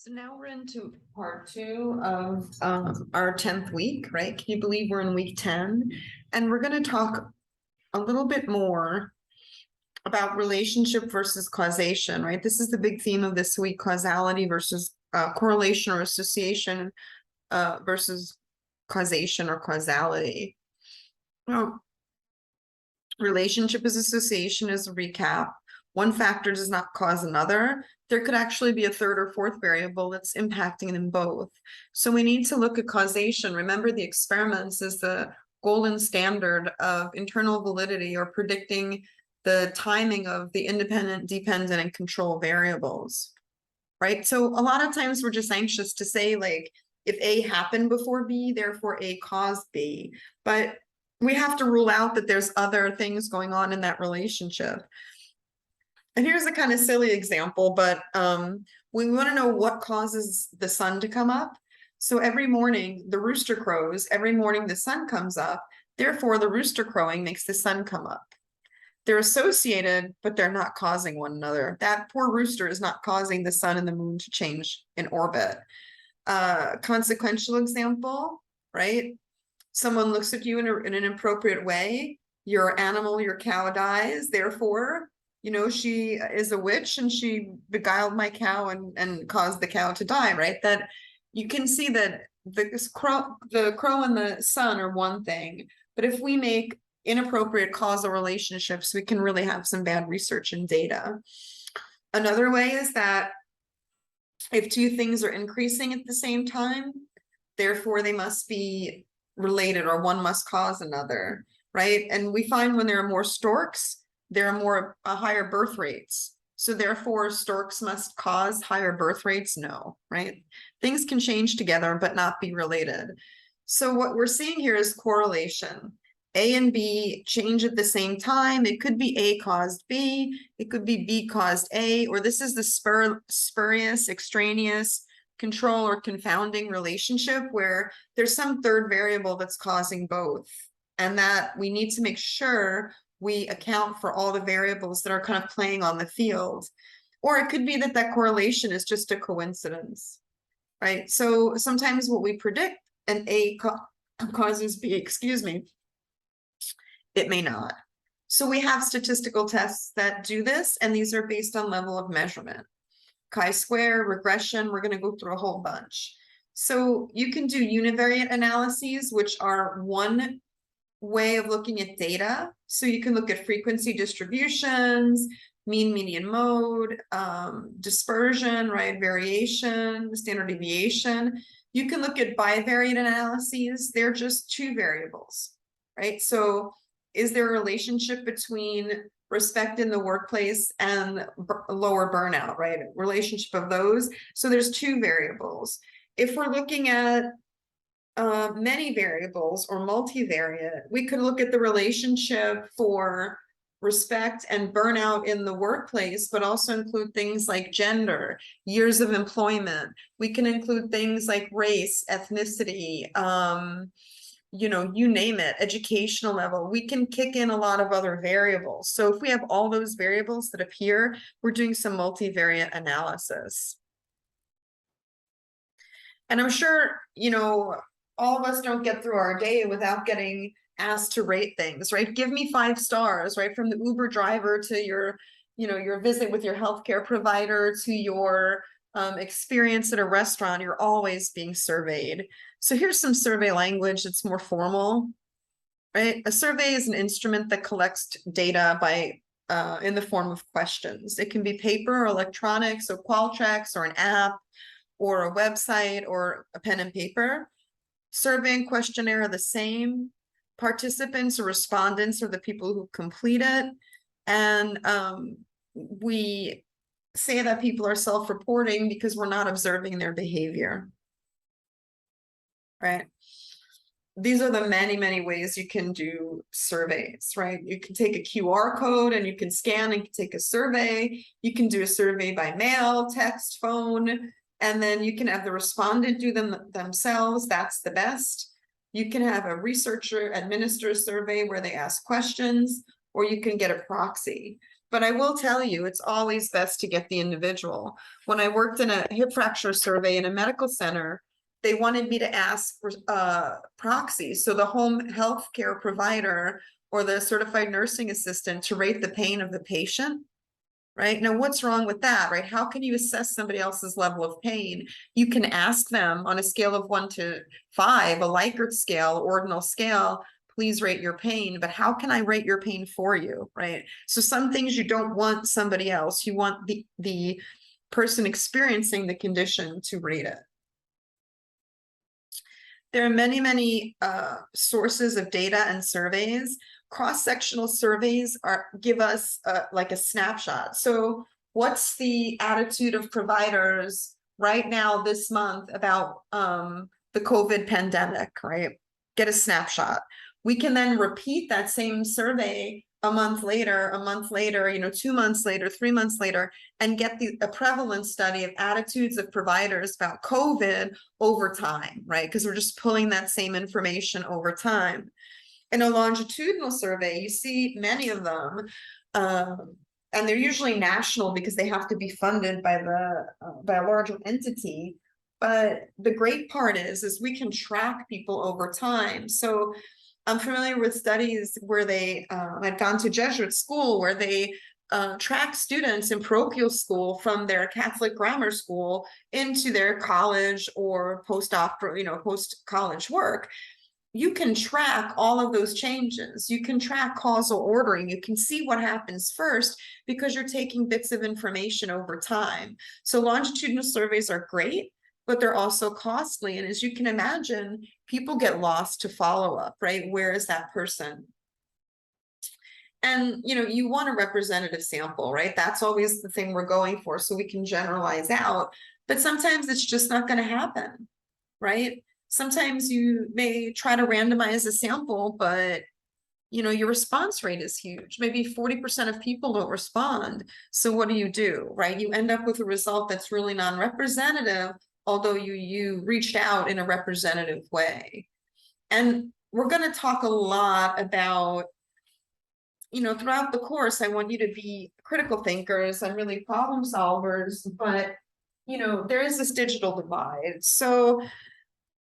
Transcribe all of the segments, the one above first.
So now we're into part two of our 10th week, right? Can you believe we're in week 10? And we're going to talk a little bit more about relationship versus causation, right? This is the big theme of this week, causality versus correlation or association versus causation or causality. Well, relationship is association is a recap. One factor does not cause another. There could actually be a third or fourth variable that's impacting them both. So we need to look at causation. Remember, the experiments is the golden standard of internal validity or predicting the timing of the independent, dependent, and control variables, right? So a lot of times we're just anxious to say, like, if A happened before B, therefore A caused B. But we have to rule out that there's other things going on in that relationship. And here's a kind of silly example, but we want to know what causes the sun to come up. So every morning the rooster crows, every morning the sun comes up. Therefore, the rooster crowing makes the sun come up. They're associated, but they're not causing one another. That poor rooster is not causing the sun and the moon to change in orbit. Consequential example, right? Someone looks at you in an inappropriate way. Your animal, your cow dies. Therefore, you know, she is a witch and she beguiled my cow and caused the cow to die, right? That you can see that the crow and the sun are one thing, but if we make inappropriate causal relationships, we can really have some bad research and data. Another way is that if two things are increasing at the same time, therefore they must be related or one must cause another, right? And we find when there are more storks, there are more higher birth rates. So therefore storks must cause higher birth rates? No, right? Things can change together but not be related. So what we're seeing here is correlation. A and B change at the same time. It could be A caused B, it could be B caused A, or this is the spurious, extraneous, control or confounding relationship where there's some third variable that's causing both, and that we need to make sure we account for all the variables that are kind of playing on the field. Or it could be that that correlation is just a coincidence, right? So sometimes what we predict and A causes B, excuse me, it may not. So we have statistical tests that do this, and these are based on level of measurement. Chi-square, regression, we're going to go through a whole bunch. So you can do univariate analyses, which are one way of looking at data. So you can look at frequency distributions, mean, median, mode, dispersion, right, variation, standard deviation. You can look at bivariate analyses. They're just two variables, right? So is there a relationship between respect in the workplace and lower burnout, right? Relationship of those. So there's two variables. If we're looking at many variables or multivariate, we could look at the relationship for respect and burnout in the workplace, but also include things like gender, years of employment. We can include things like race, ethnicity, you know, you name it, educational level. We can kick in a lot of other variables. So if we have all those variables that appear, we're doing some multivariate analysis. And I'm sure, you know, all of us don't get through our day without getting asked to rate things, right? Give me 5 stars, right? From the Uber driver to your, you know, your visit with your healthcare provider to your experience at a restaurant, you're always being surveyed. So here's some survey language that's more formal, right? A survey is an instrument that collects data by in the form of questions. It can be paper or electronic, so Qualtrics or an app or a website or a pen and paper. Survey and questionnaire are the same. Participants or respondents are the people who complete it. And we say that people are self-reporting because we're not observing their behavior, right? These are the many, many ways you can do surveys, right? You can take a QR code and you can scan and take a survey. You can do a survey by mail, text, phone, and then you can have the respondent do them themselves. That's the best. You can have a researcher administer a survey where they ask questions, or you can get a proxy. But I will tell you, it's always best to get the individual. When I worked in a hip fracture survey in a medical center, they wanted me to ask for proxies. So the home health care provider or the certified nursing assistant to rate the pain of the patient. Right now, what's wrong with that, right? How can you assess somebody else's level of pain? You can ask them on a scale of 1 to 5, a Likert scale, ordinal scale, please rate your pain, but how can I rate your pain for you, right? So some things you don't want somebody else, you want the person experiencing the condition to rate it. There are many sources of data and surveys. Cross-sectional surveys give us like a snapshot. So what's the attitude of providers right now this month about the COVID pandemic, right? Get a snapshot. We can then repeat that same survey a month later, 2 months later, 3 months later, and get a prevalence study of attitudes of providers about COVID over time, right? Because we're just pulling that same information over time. In a longitudinal survey, you see many of them, and they're usually national because they have to be funded by a larger entity. But the great part is we can track people over time. So I'm familiar with studies where they had gone to Jesuit school where they track students in parochial school from their Catholic grammar school into their college or post-college work. You can track all of those changes. You can track causal ordering. You can see what happens first because you're taking bits of information over time. So longitudinal surveys are great, but they're also costly. And as you can imagine, people get lost to follow up, right? Where is that person? And, you want a representative sample, right? That's always the thing we're going for. So we can generalize out, but sometimes it's just not going to happen, right? Sometimes you may try to randomize a sample, but your response rate is huge. Maybe 40% of people don't respond. So what do, right? You end up with a result that's really non-representative, although you reached out in a representative way. And we're going to talk a lot about, throughout the course, I want you to be critical thinkers and really problem solvers, but, there is this digital divide. So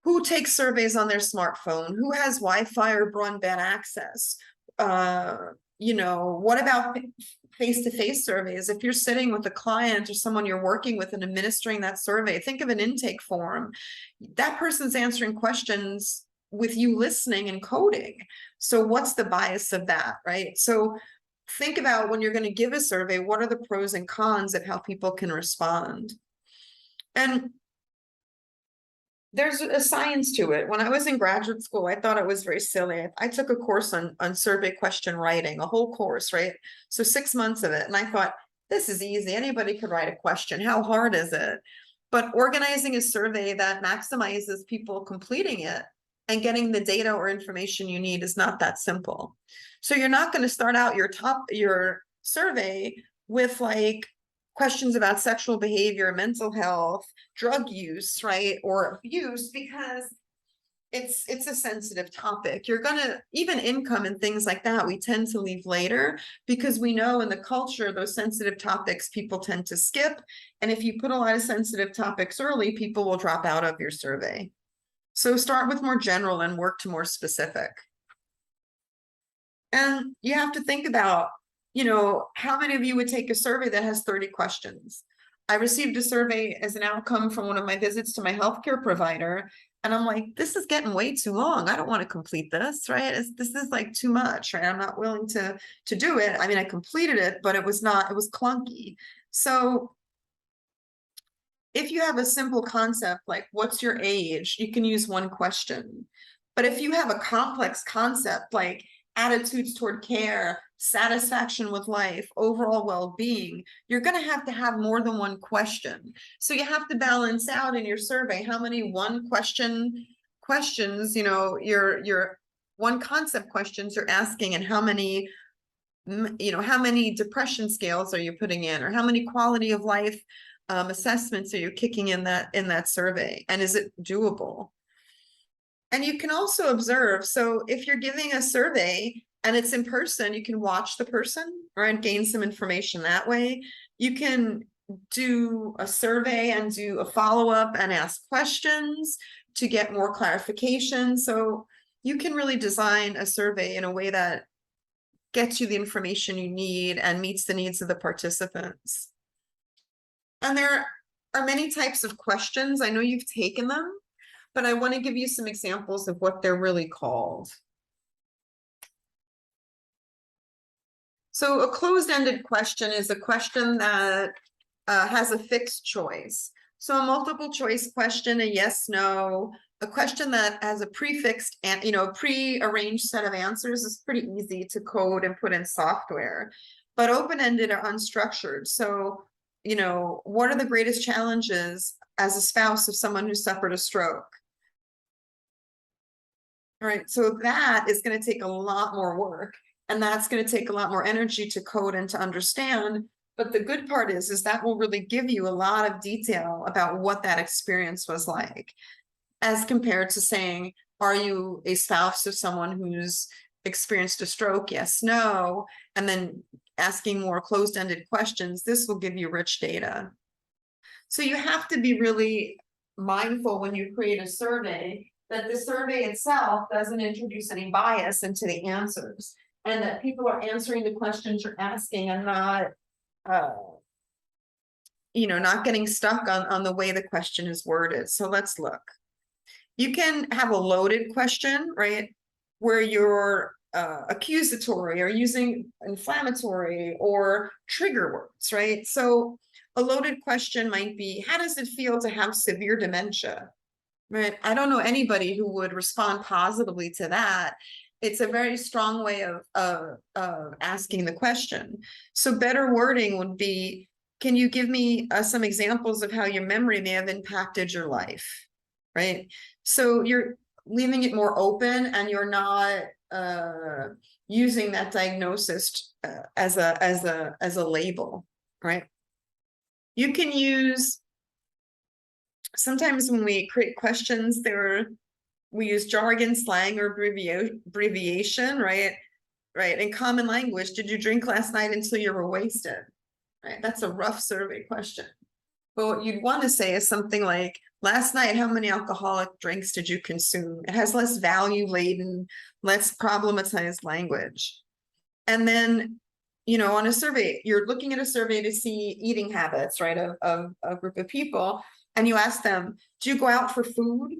who takes surveys on their smartphone? Who has Wi-Fi or broadband access? What about face-to-face surveys? If you're sitting with a client or someone you're working with and administering that survey, think of an intake form. That person's answering questions with you listening and coding. So what's the bias of that, right? So think about when you're going to give a survey, what are the pros and cons of how people can respond? And there's a science to it. When I was in graduate school, I thought it was very silly. I took a course on survey question writing, a whole course, right? So 6 months of it. And I thought, this is easy. Anybody could write a question. How hard is it? But organizing a survey that maximizes people completing it and getting the data or information you need is not that simple. So you're not going to start out your survey with like questions about sexual behavior, mental health, drug use, right, or abuse, because it's a sensitive topic. You're gonna, even income and things like that, we tend to leave later because we know in the culture, those sensitive topics people tend to skip. And if you put a lot of sensitive topics early, people will drop out of your survey. So start with more general and work to more specific. And you have to think about, how many of you would take a survey that has 30 questions? I received a survey as an outcome from one of my visits to my healthcare provider. And I'm like, this is getting way too long. I don't want to complete this, right? This is like too much, right? I'm not willing to do it. I mean, I completed it, but it was clunky. So if you have a simple concept, like what's your age, you can use one question. But if you have a complex concept, like attitudes toward care, satisfaction with life, overall well-being, you're going to have more than one question. So you have to balance out in your survey how many one question questions, your one concept questions you're asking, and how many depression scales are you putting in, or how many quality of life assessments are you kicking in that survey, and is it doable? And you can also observe, so if you're giving a survey and it's in person, you can watch the person, or and gain some information that way. You can do a survey and do a follow-up and ask questions to get more clarification. So you can really design a survey in a way that gets you the information you need and meets the needs of the participants. And there are many types of questions. I know you've taken them, but I want to give you some examples of what they're really called. So a closed-ended question is a question that has a fixed choice. So a multiple choice question, a yes, no, a question that has a prefixed and pre-arranged set of answers is pretty easy to code and put in software. But open-ended are unstructured. So, what are the greatest challenges as a spouse of someone who suffered a stroke? All right, so that is going to take a lot more work, and that's going to take a lot more energy to code and to understand. But the good part is that will really give you a lot of detail about what that experience was like, as compared to saying, are you a spouse of someone who's experienced a stroke? Yes, no. And then asking more closed-ended questions. This will give you rich data. So you have to be really mindful when you create a survey that the survey itself doesn't introduce any bias into the answers, and that people are answering the questions you're asking and not not getting stuck on the way the question is worded. So let's look. You can have a loaded question, right, where you're accusatory or using inflammatory or trigger words, right? So a loaded question might be, how does it feel to have severe dementia? Right? I don't know anybody who would respond positively to that. It's a very strong way of asking the question. So better wording would be, can you give me some examples of how your memory may have impacted your life? Right? So you're leaving it more open, and you're not using that diagnosis as a label, right? You can use, sometimes when we create questions, we use jargon, slang, or abbreviation, right? Right. In common language, did you drink last night until you were wasted? Right. That's a rough survey question. But what you'd want to say is something like, last night, how many alcoholic drinks did you consume? It has less value laden, less problematized language. And then, on a survey, you're looking at a survey to see eating habits, right, of a group of people. And you ask them, do you go out for food?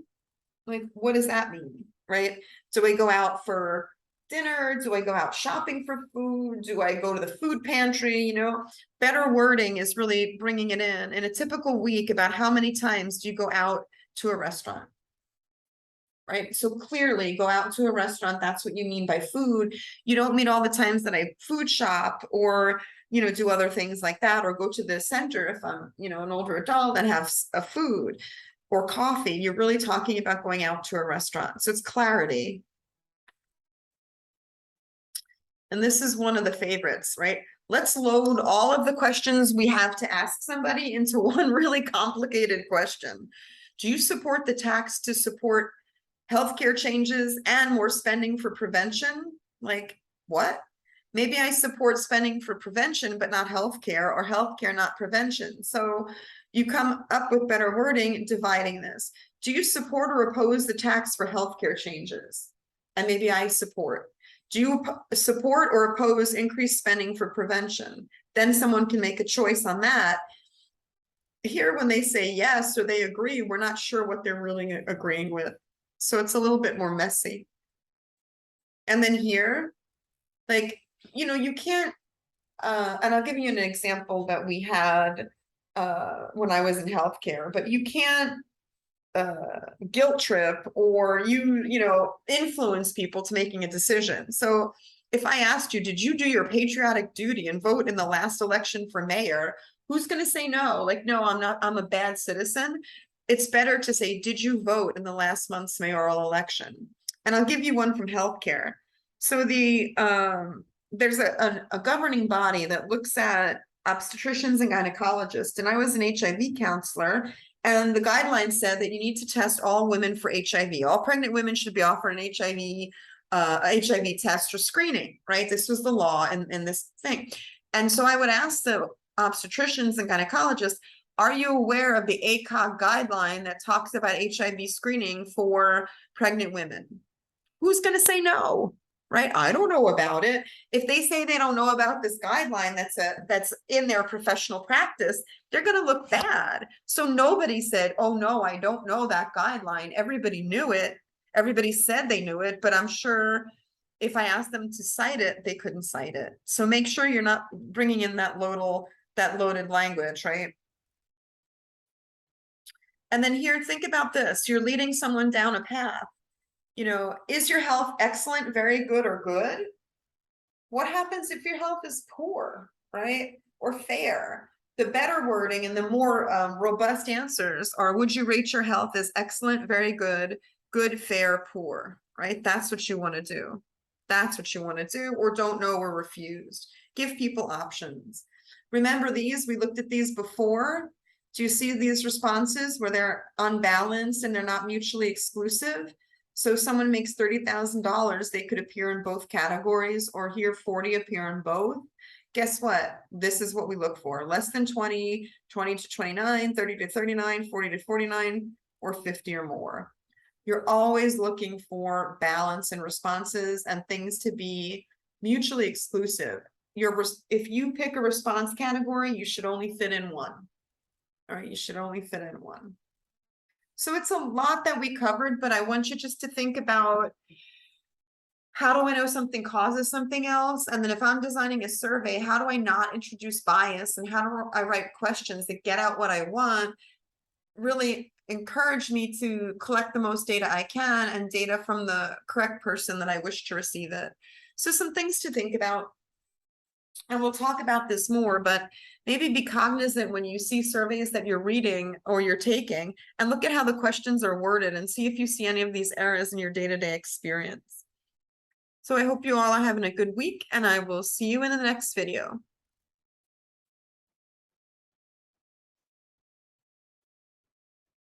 Like, what does that mean, right? Do I go out for dinner? Do I go out shopping for food? Do I go to the food pantry? Better wording is really bringing it in a typical week, about how many times do you go out to a restaurant, right? So clearly, go out to a restaurant, that's what you mean by food. You don't mean all the times that I food shop or do other things like that, or go to the center if I'm an older adult and have a food or coffee. You're really talking about going out to a restaurant. So it's clarity. And this is one of the favorites, right? Let's load all of the questions we have to ask somebody into one really complicated question. Do you support the tax to support healthcare changes and more spending for prevention? Like, what? Maybe I support spending for prevention, but not healthcare, or healthcare, not prevention. So you come up with better wording, dividing this. Do you support or oppose the tax for healthcare changes? And maybe I support. Do you support or oppose increased spending for prevention? Then someone can make a choice on that. Here, when they say yes or they agree, we're not sure what they're really agreeing with. So it's a little bit more messy. And then here, like, you can't, and I'll give you an example that we had when I was in healthcare, but you can't guilt trip or influence people to making a decision. So if I asked you, did you do your patriotic duty and vote in the last election for mayor? Who's going to say no? Like, no, I'm not, I'm a bad citizen. It's better to say, did you vote in the last month's mayoral election? And I'll give you one from healthcare. So there's a governing body that looks at obstetricians and gynecologists. And I was an HIV counselor, and the guidelines said that you need to test all women for HIV. All pregnant women should be offered an HIV HIV test or screening, right? This was the law in this thing. And so I would ask the obstetricians and gynecologists, are you aware of the ACOG guideline that talks about HIV screening for pregnant women? Who's going to say no? Right? I don't know about it. If they say they don't know about this guideline that's in their professional practice, they're going to look bad. So nobody said, oh no, I don't know that guideline. Everybody knew it. Everybody said they knew it, but I'm sure if I asked them to cite it, they couldn't cite it. So make sure you're not bringing in that loaded language, right? And then here, think about this. You're leading someone down a path. You know, is your health excellent, very good, or good? What happens if your health is poor, right? Or fair? The better wording and the more robust answers are, would you rate your health as excellent, very good, good, fair, poor, right? That's what you want to do. That's what you want to do, or don't know or refused. Give people options. Remember these, we looked at these before. Do you see these responses where they're unbalanced and they're not mutually exclusive? So if someone makes $30,000, they could appear in both categories, or here 40 appear in both. Guess what? This is what we look for. Less than 20, 20 to 29, 30 to 39, 40 to 49, or 50 or more. You're always looking for balance in responses and things to be mutually exclusive. If you pick a response category, you should only fit in one. All right, you should only fit in one. So it's a lot that we covered, but I want you just to think about, how do I know something causes something else? And then if I'm designing a survey, how do I not introduce bias? And how do I write questions that get out what I want? Really encourage me to collect the most data I can, and data from the correct person that I wish to receive it. So some things to think about. And we'll talk about this more, but maybe be cognizant when you see surveys that you're reading or you're taking, and look at how the questions are worded and see if you see any of these errors in your day-to-day experience. So I hope you all are having a good week, and I will see you in the next video.